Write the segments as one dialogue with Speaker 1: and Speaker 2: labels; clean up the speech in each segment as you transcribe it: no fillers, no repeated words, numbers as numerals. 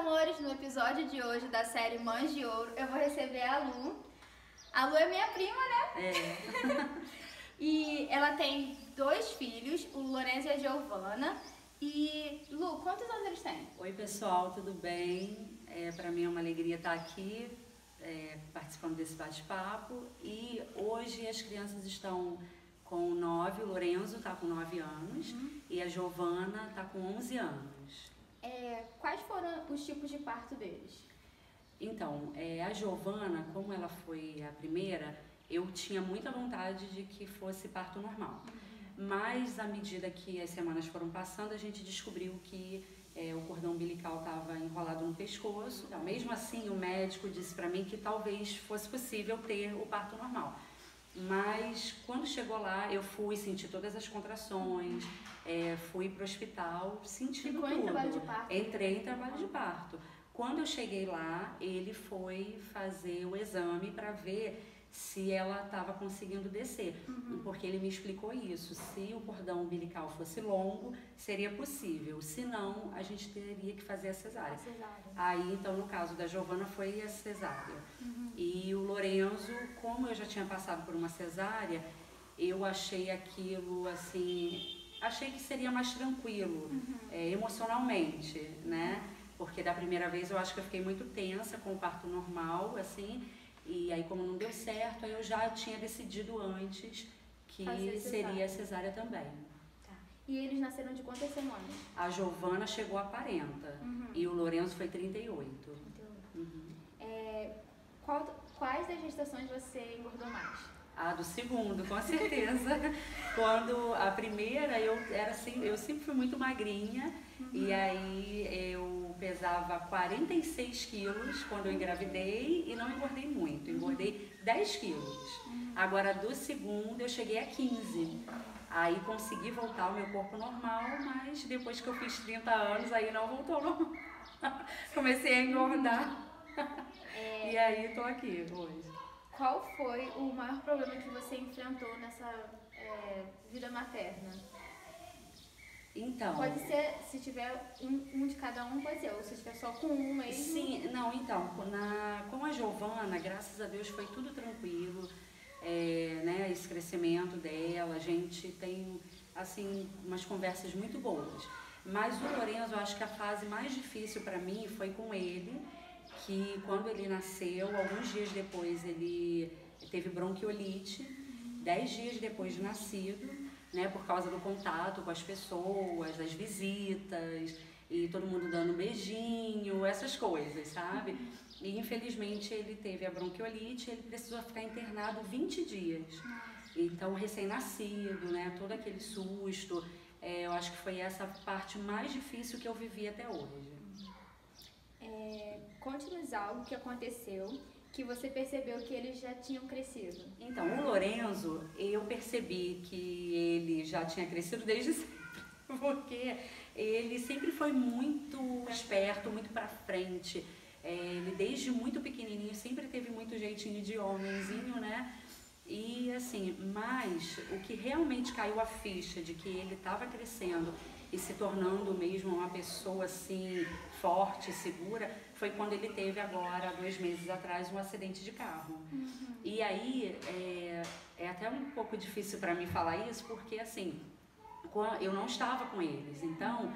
Speaker 1: amores, no episódio de hoje da série Mães de Ouro, eu vou receber a Lu. A Lu é minha prima, né?
Speaker 2: É.
Speaker 1: E ela tem 2 filhos, o Lorenzo e a Giovana. E, Lu, quantos anos eles têm?
Speaker 2: Oi pessoal, tudo bem? Para mim é uma alegria estar aqui participando desse bate-papo. E hoje as crianças estão com 9, o Lorenzo está com 9 anos e a Giovana está com 11 anos.
Speaker 1: Quais foram os tipos de parto deles?
Speaker 2: Então, a Giovana, como ela foi a primeira, eu tinha muita vontade de que fosse parto normal. Mas, à medida que as semanas foram passando, a gente descobriu que o cordão umbilical estava enrolado no pescoço. Então, mesmo assim, o médico disse para mim que talvez fosse possível ter o parto normal. Mas, quando chegou lá, eu fui sentir todas as contrações, fui para o hospital sentindo tudo.
Speaker 1: Ficou em trabalho de parto?
Speaker 2: Entrei em trabalho de parto. Quando eu cheguei lá, ele foi fazer o exame para ver se ela estava conseguindo descer, porque ele me explicou isso, se o cordão umbilical fosse longo, seria possível, se não, a gente teria que fazer a cesárea. Aí, então, no caso da Giovana, foi a cesárea. E o Lorenzo, como eu já tinha passado por uma cesárea, eu achei aquilo, assim, achei que seria mais tranquilo, emocionalmente, né? Porque da primeira vez eu acho que eu fiquei muito tensa com o parto normal, assim, e aí como não deu certo, aí eu já tinha decidido antes que seria cesárea também.
Speaker 1: Tá. E eles nasceram de quantas semanas?
Speaker 2: A Giovana chegou a 40 e o Lorenzo foi 38.
Speaker 1: Quais das gestações você engordou mais?
Speaker 2: Ah, do segundo, com certeza. Quando a primeira, eu sempre fui muito magrinha, e aí eu pesava 46 quilos quando eu engravidei e não engordei muito, engordei 10 quilos. Agora, do segundo, eu cheguei a 15. Aí consegui voltar ao meu corpo normal, mas depois que eu fiz 30 anos, aí não voltou normal. Comecei a engordar. E aí tô aqui hoje.
Speaker 1: Qual foi o maior problema que você enfrentou nessa vida materna?
Speaker 2: Então...
Speaker 1: Pode ser, se tiver um de cada um, pode ser, ou se tiver só com um mesmo.
Speaker 2: Sim, não, então, com a Giovana, graças a Deus, foi tudo tranquilo, né, esse crescimento dela, a gente tem, assim, umas conversas muito boas. Mas o Lorenzo, eu acho que a fase mais difícil para mim foi com ele, que quando ele nasceu, alguns dias depois ele teve bronquiolite, 10 dias depois de nascido, né, por causa do contato com as pessoas, das visitas, e todo mundo dando um beijinho, essas coisas, sabe? E infelizmente ele teve a bronquiolite, ele precisou ficar internado 20 dias. Então, recém-nascido, né, todo aquele susto, eu acho que foi essa parte mais difícil que eu vivi até hoje.
Speaker 1: Conte-nos algo que aconteceu que você percebeu que eles já tinham crescido.
Speaker 2: Então, o Lorenzo, eu percebi que ele já tinha crescido desde sempre, porque ele sempre foi muito esperto, muito pra frente. Ele desde muito pequenininho sempre teve muito jeitinho de homenzinho, né? E assim, mas o que realmente caiu a ficha de que ele estava crescendo e se tornando mesmo uma pessoa assim, forte, segura, foi quando ele teve agora, há 2 meses atrás, um acidente de carro. E aí, é até um pouco difícil para mim falar isso, porque assim, eu não estava com eles, então,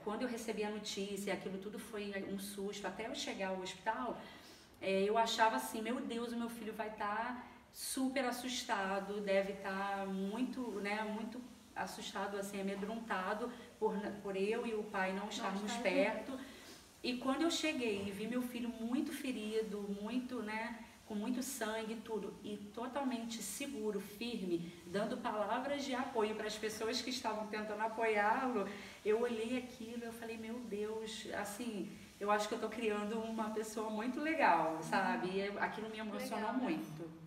Speaker 2: quando eu recebi a notícia, aquilo tudo foi um susto, até eu chegar ao hospital, eu achava assim, meu Deus, o meu filho vai estar super assustado, deve estar muito, né, muito assustado, assim, amedrontado por eu e o pai não estarmos perto. E quando eu cheguei e vi meu filho muito ferido, muito, né, com muito sangue e tudo, e totalmente seguro, firme, dando palavras de apoio para as pessoas que estavam tentando apoiá-lo, eu olhei aquilo e eu falei, meu Deus, assim, eu acho que eu estou criando uma pessoa muito legal, sabe? E aquilo me emocionou muito.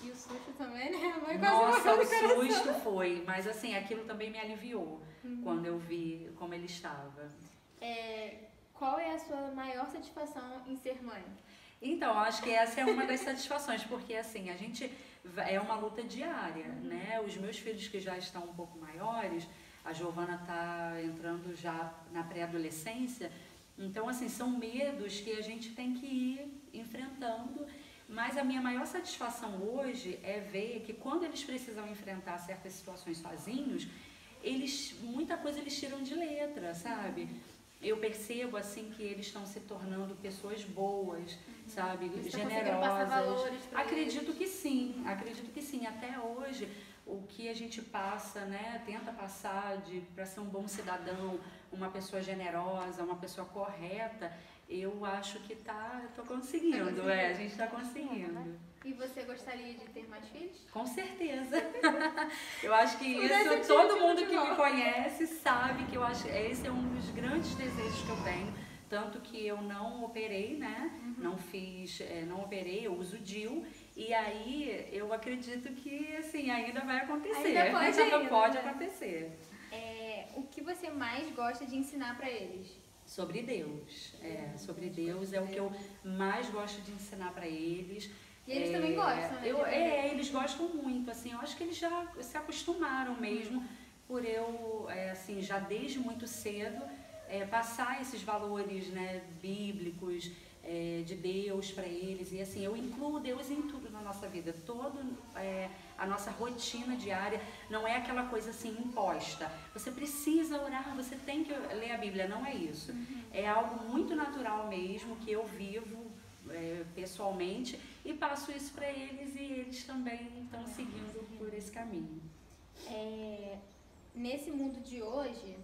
Speaker 1: E o susto também, né?
Speaker 2: Nossa, o susto foi, mas assim, aquilo também me aliviou quando eu vi como ele estava.
Speaker 1: Qual é a sua maior satisfação em ser mãe?
Speaker 2: Então, acho que essa é uma das satisfações, porque assim, a gente é uma luta diária, né? Os meus filhos que já estão um pouco maiores, a Giovana está entrando já na pré-adolescência. Então, assim, são medos que a gente tem que ir enfrentando, mas a minha maior satisfação hoje é ver que quando eles precisam enfrentar certas situações sozinhos, muita coisa eles tiram de letra, sabe? Eu percebo, assim, que eles estão se tornando pessoas boas, sabe? Generosas.
Speaker 1: Valores
Speaker 2: acredito que sim, acredito que sim. Até hoje, o que a gente passa, né, tenta passar para ser um bom cidadão, uma pessoa generosa, uma pessoa correta, eu acho que tô conseguindo, a gente está conseguindo.
Speaker 1: E você gostaria de ter mais filhos?
Speaker 2: Com certeza. Eu acho que isso, todo mundo que me conhece sabe que eu acho esse é um dos grandes desejos que eu tenho. Tanto que eu não operei, né? Não operei, eu uso DIU. E aí eu acredito que, assim, ainda vai acontecer.
Speaker 1: Ainda
Speaker 2: pode acontecer.
Speaker 1: O que você mais gosta de ensinar para eles?
Speaker 2: Sobre Deus. Sobre Deus é o que eu mais gosto de ensinar para eles.
Speaker 1: E eles também gostam, né?
Speaker 2: Eles gostam muito, assim, eu acho que eles já se acostumaram mesmo por eu, assim, já desde muito cedo, passar esses valores, né, bíblicos, de Deus para eles. E assim, eu incluo Deus em tudo na nossa vida, a nossa rotina diária não é aquela coisa assim imposta. Você precisa orar, você tem que ler a Bíblia, não é isso. É algo muito natural mesmo, que eu vivo pessoalmente e passo isso para eles, e eles também estão seguindo por esse caminho.
Speaker 1: Nesse mundo de hoje,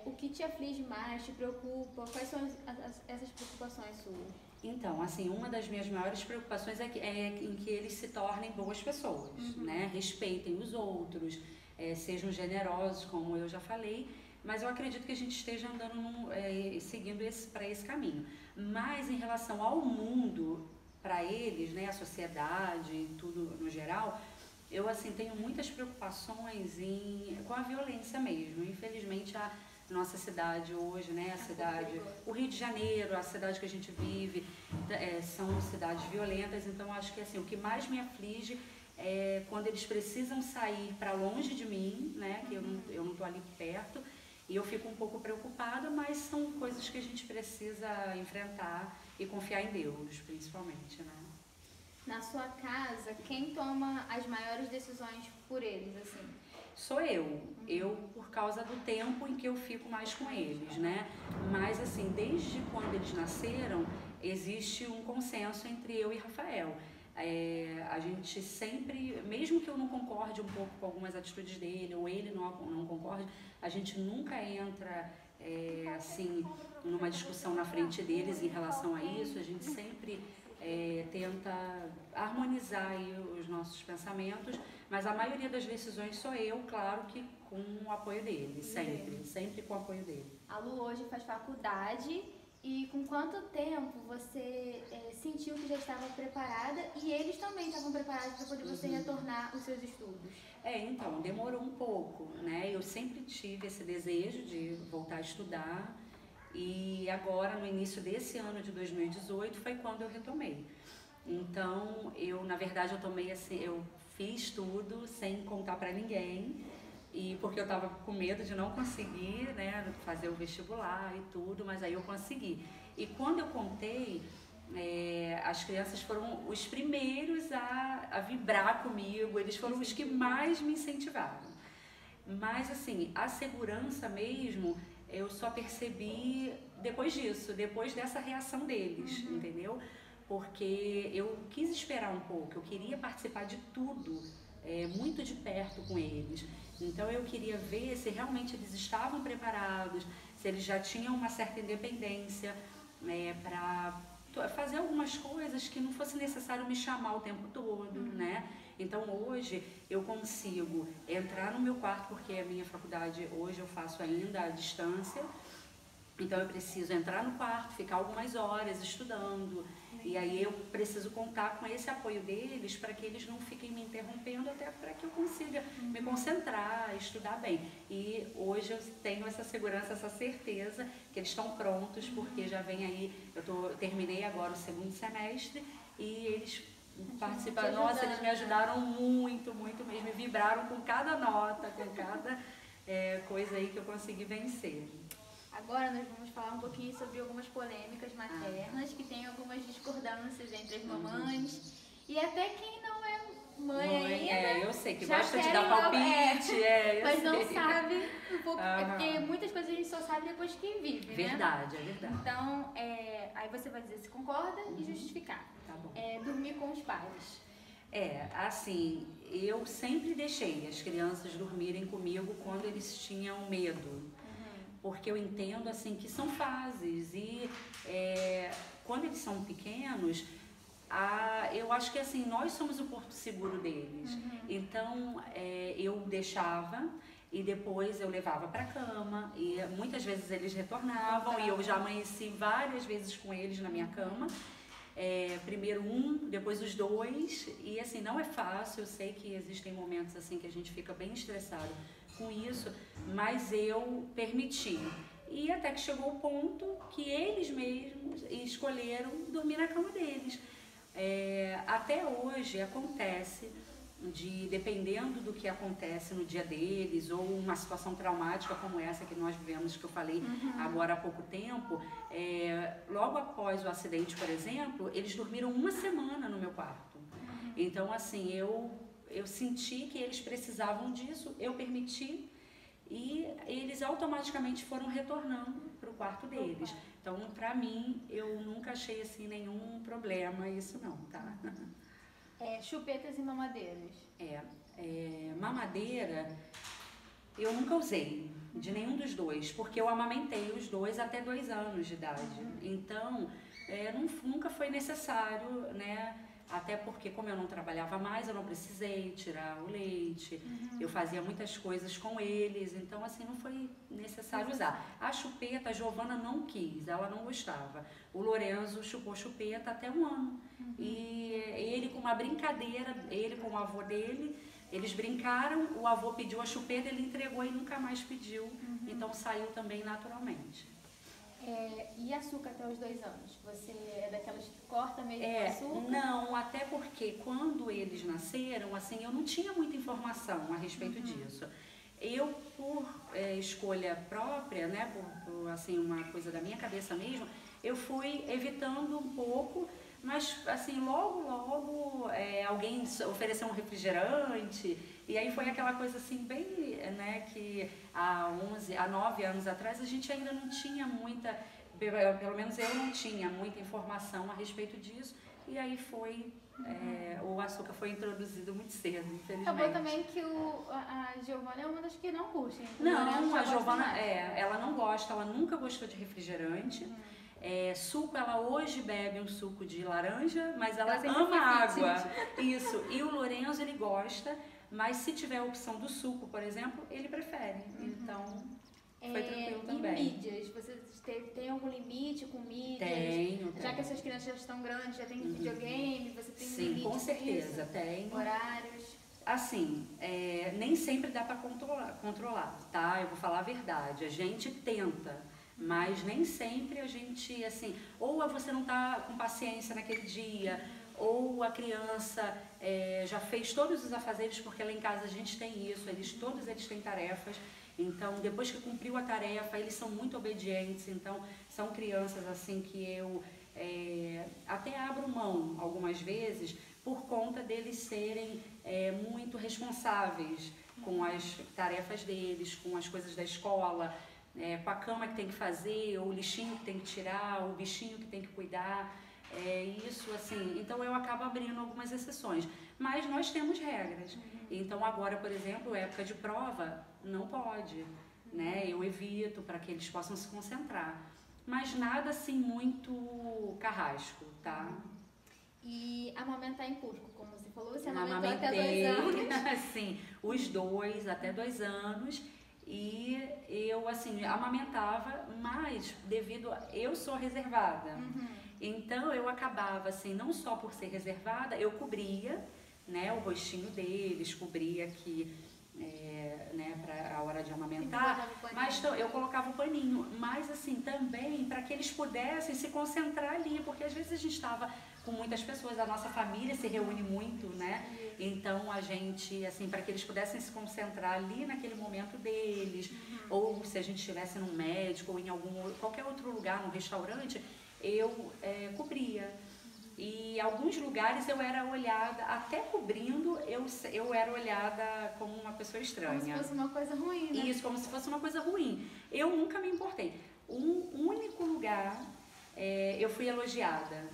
Speaker 1: o que te aflige mais, te preocupa? Quais são essas preocupações suas?
Speaker 2: Então, assim, uma das minhas maiores preocupações é em que eles se tornem boas pessoas, né? Respeitem os outros, sejam generosos, como eu já falei, mas eu acredito que a gente esteja andando seguindo para esse caminho. Mas em relação ao mundo, para eles, né, a sociedade e tudo no geral, eu assim tenho muitas preocupações com a violência mesmo. Infelizmente a nossa cidade hoje, né, o Rio de Janeiro, a cidade que a gente vive, são cidades violentas. Então acho que assim, o que mais me aflige é quando eles precisam sair para longe de mim, né, que eu não estou ali perto, e eu fico um pouco preocupada, mas são coisas que a gente precisa enfrentar e confiar em Deus, principalmente, né?
Speaker 1: Na sua casa, quem toma as maiores decisões por eles, assim?
Speaker 2: Sou eu. Eu, por causa do tempo em que eu fico mais com eles, né? Mas, assim, desde quando eles nasceram, existe um consenso entre eu e Rafael. A gente sempre, mesmo que eu não concorde um pouco com algumas atitudes dele, ou ele não concorde, a gente nunca entra, assim, numa discussão na frente deles em relação a isso. A gente sempre tenta harmonizar aí os nossos pensamentos, mas a maioria das decisões sou eu, claro que com o apoio dele, sempre com o apoio dele.
Speaker 1: A Lu hoje faz faculdade, e com quanto tempo você sentiu que já estava preparada, e eles também estavam preparados para poder você retornar os seus estudos?
Speaker 2: Então, demorou um pouco, né? Eu sempre tive esse desejo de voltar a estudar, e agora, no início desse ano de 2018, foi quando eu retomei. Então, na verdade, eu tomei assim, eu fiz tudo sem contar para ninguém, e porque eu estava com medo de não conseguir, né, fazer o vestibular e tudo, mas aí eu consegui. E quando eu contei, as crianças foram os primeiros a vibrar comigo, eles foram os que mais me incentivaram. Mas, assim, a segurança mesmo, eu só percebi depois disso, depois dessa reação deles, entendeu? Porque eu quis esperar um pouco, eu queria participar de tudo, muito de perto com eles. Então eu queria ver se realmente eles estavam preparados, se eles já tinham uma certa independência para fazer algumas coisas que não fosse necessário me chamar o tempo todo, né? Então hoje eu consigo entrar no meu quarto, porque a minha faculdade hoje eu faço ainda à distância, então eu preciso entrar no quarto, ficar algumas horas estudando, e aí eu preciso contar com esse apoio deles para que eles não fiquem me interrompendo, até para que eu consiga me concentrar, estudar bem. E hoje eu tenho essa segurança, essa certeza que eles estão prontos, porque já vem aí, terminei agora o segundo semestre, e eles participaram, nossa, eles me ajudaram muito, muito mesmo, e vibraram com cada nota, com cada coisa aí que eu consegui vencer.
Speaker 1: Agora nós vamos falar um pouquinho sobre algumas polêmicas maternas, que tem algumas discordâncias entre as mamães. E até quem não é mãe ainda.
Speaker 2: Eu sei que
Speaker 1: já
Speaker 2: gosta de dar palpite,
Speaker 1: mas
Speaker 2: sei.
Speaker 1: não sabe um pouco. Porque muitas coisas a gente só sabe depois que vive,
Speaker 2: verdade,
Speaker 1: né?
Speaker 2: É verdade.
Speaker 1: Então, aí você vai dizer se concorda e justificar.
Speaker 2: Tá bom.
Speaker 1: Dormir com os pais.
Speaker 2: Assim, eu sempre deixei as crianças dormirem comigo quando eles tinham medo. Porque eu entendo, assim, que são fases e quando eles são pequenos, eu acho que, assim, nós somos o porto seguro deles. Então, eu deixava e depois eu levava para cama e muitas vezes eles retornavam e eu já amanheci várias vezes com eles na minha cama. Primeiro um, depois os dois, e assim, não é fácil, eu sei que existem momentos assim que a gente fica bem estressado com isso, mas eu permiti. E até que chegou o ponto que eles mesmos escolheram dormir na cama deles. Até hoje acontece, dependendo do que acontece no dia deles, ou uma situação traumática como essa que nós vivemos, que eu falei agora há pouco tempo, logo após o acidente, por exemplo, eles dormiram uma semana no meu quarto. Então, assim, eu senti que eles precisavam disso, eu permiti, e eles automaticamente foram retornando para o quarto deles. Então, para mim, eu nunca achei assim nenhum problema, isso não, tá?
Speaker 1: Chupetas e mamadeiras.
Speaker 2: Mamadeira, eu nunca usei de nenhum dos dois, porque eu amamentei os dois até 2 anos de idade. Então, nunca foi necessário, né? Até porque, como eu não trabalhava mais, eu não precisei tirar o leite. Eu fazia muitas coisas com eles, então, assim, não foi necessário usar. A chupeta, a Giovana não quis, ela não gostava. O Lorenzo chupou chupeta até 1 ano. E ele, com uma brincadeira, ele com o avô dele, eles brincaram, o avô pediu a chupeta, ele entregou e nunca mais pediu. Então, saiu também naturalmente.
Speaker 1: E açúcar até os 2 anos? Você é daquelas que corta mesmo o açúcar?
Speaker 2: Não, até porque quando eles nasceram, assim, eu não tinha muita informação a respeito disso. Eu, por escolha própria, né, por assim, uma coisa da minha cabeça mesmo, eu fui evitando um pouco, mas assim, logo alguém ofereceu um refrigerante, e aí foi aquela coisa assim, bem, né, que há 9 anos atrás a gente ainda não tinha muita, pelo menos eu não tinha muita informação a respeito disso, e aí foi, o açúcar foi introduzido muito cedo, infelizmente.
Speaker 1: Acabou também que a Giovana é uma das que não curte.
Speaker 2: Não, a Giovana, ela não gosta, ela nunca gostou de refrigerante. Suco, ela hoje bebe um suco de laranja, mas ela ama água. Isso. E o Lorenzo, ele gosta, mas se tiver a opção do suco, por exemplo, ele prefere. Então, foi tranquilo também.
Speaker 1: E mídias? Você tem algum limite com mídias?
Speaker 2: Tenho.
Speaker 1: Já que essas crianças já estão grandes, já tem videogame, você tem limite?
Speaker 2: Sim, com certeza, tenho.
Speaker 1: Horários?
Speaker 2: Assim, nem sempre dá para controlar, tá? Eu vou falar a verdade. A gente tenta. Mas nem sempre a gente, assim, ou você não está com paciência naquele dia, ou a criança já fez todos os afazeres, porque lá em casa a gente tem isso, todos eles têm tarefas, então depois que cumpriu a tarefa, eles são muito obedientes, então são crianças assim que eu até abro mão algumas vezes, por conta deles serem muito responsáveis com as tarefas deles, com as coisas da escola, com a cama que tem que fazer, o lixinho que tem que tirar, o bichinho que tem que cuidar, isso assim, então eu acabo abrindo algumas exceções, mas nós temos regras. Então agora, por exemplo, época de prova, não pode, né? Eu evito para que eles possam se concentrar, mas nada assim muito carrasco, tá?
Speaker 1: E amamentar em público, como você falou, você amamentou até 2 anos?
Speaker 2: Sim, os 2 até 2 anos. E eu, assim, amamentava, mas eu sou reservada. Então, eu acabava, assim, não só por ser reservada, eu cobria, né, o rostinho deles, cobria aqui né, para a hora de amamentar, mas eu colocava o paninho, mas assim, também para que eles pudessem se concentrar ali, porque às vezes a gente estava com muitas pessoas, a nossa família se reúne muito, né? Então a gente, assim, para que eles pudessem se concentrar ali naquele momento deles, ou se a gente estivesse num médico ou em qualquer outro lugar, num restaurante, eu cobria. E em alguns lugares eu era olhada, até cobrindo, eu era olhada como uma pessoa estranha.
Speaker 1: Como se fosse uma coisa ruim, né?
Speaker 2: Isso, como se fosse uma coisa ruim. Eu nunca me importei. Um único lugar eu fui elogiada.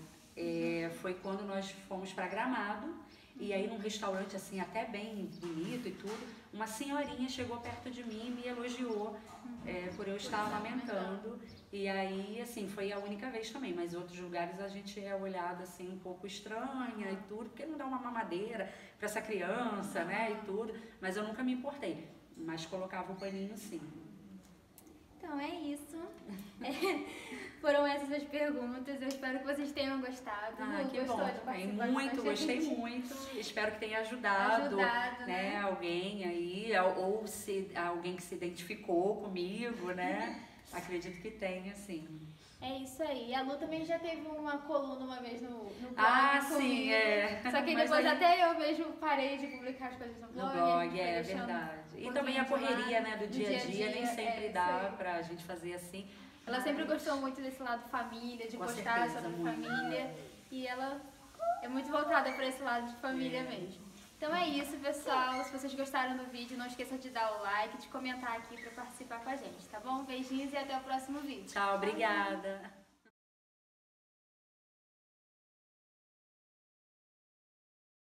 Speaker 2: Foi quando nós fomos para Gramado, e aí num restaurante assim, até bem bonito e tudo, uma senhorinha chegou perto de mim e me elogiou por eu estar amamentando. E aí, assim, foi a única vez também, mas em outros lugares a gente é olhada assim um pouco estranha e tudo, porque não dá uma mamadeira para essa criança, né, e tudo, mas eu nunca me importei, mas colocava o paninho sim.
Speaker 1: Então é isso. Foram essas as perguntas, eu espero que vocês tenham gostado.
Speaker 2: Que
Speaker 1: gostou
Speaker 2: bom,
Speaker 1: de participar
Speaker 2: muito, gostei muito, espero que tenha ajudado né, alguém aí, ou se alguém que se identificou comigo, né? Acredito que tenha, sim.
Speaker 1: É isso aí. A Lu também já teve uma coluna uma vez no blog.
Speaker 2: Sim,
Speaker 1: Só que depois até eu mesmo parei de publicar as coisas no blog.
Speaker 2: No blog, é verdade. E também a correria, né, do dia a dia, nem sempre dá pra gente fazer assim.
Speaker 1: Ela sempre gostou muito desse lado família, de postar sobre família. E ela é muito voltada para esse lado de família mesmo. Então é isso, pessoal. Se vocês gostaram do vídeo, não esqueçam de dar o like, de comentar aqui para participar com a gente, tá bom? Beijinhos e até o próximo vídeo.
Speaker 2: Tchau, obrigada.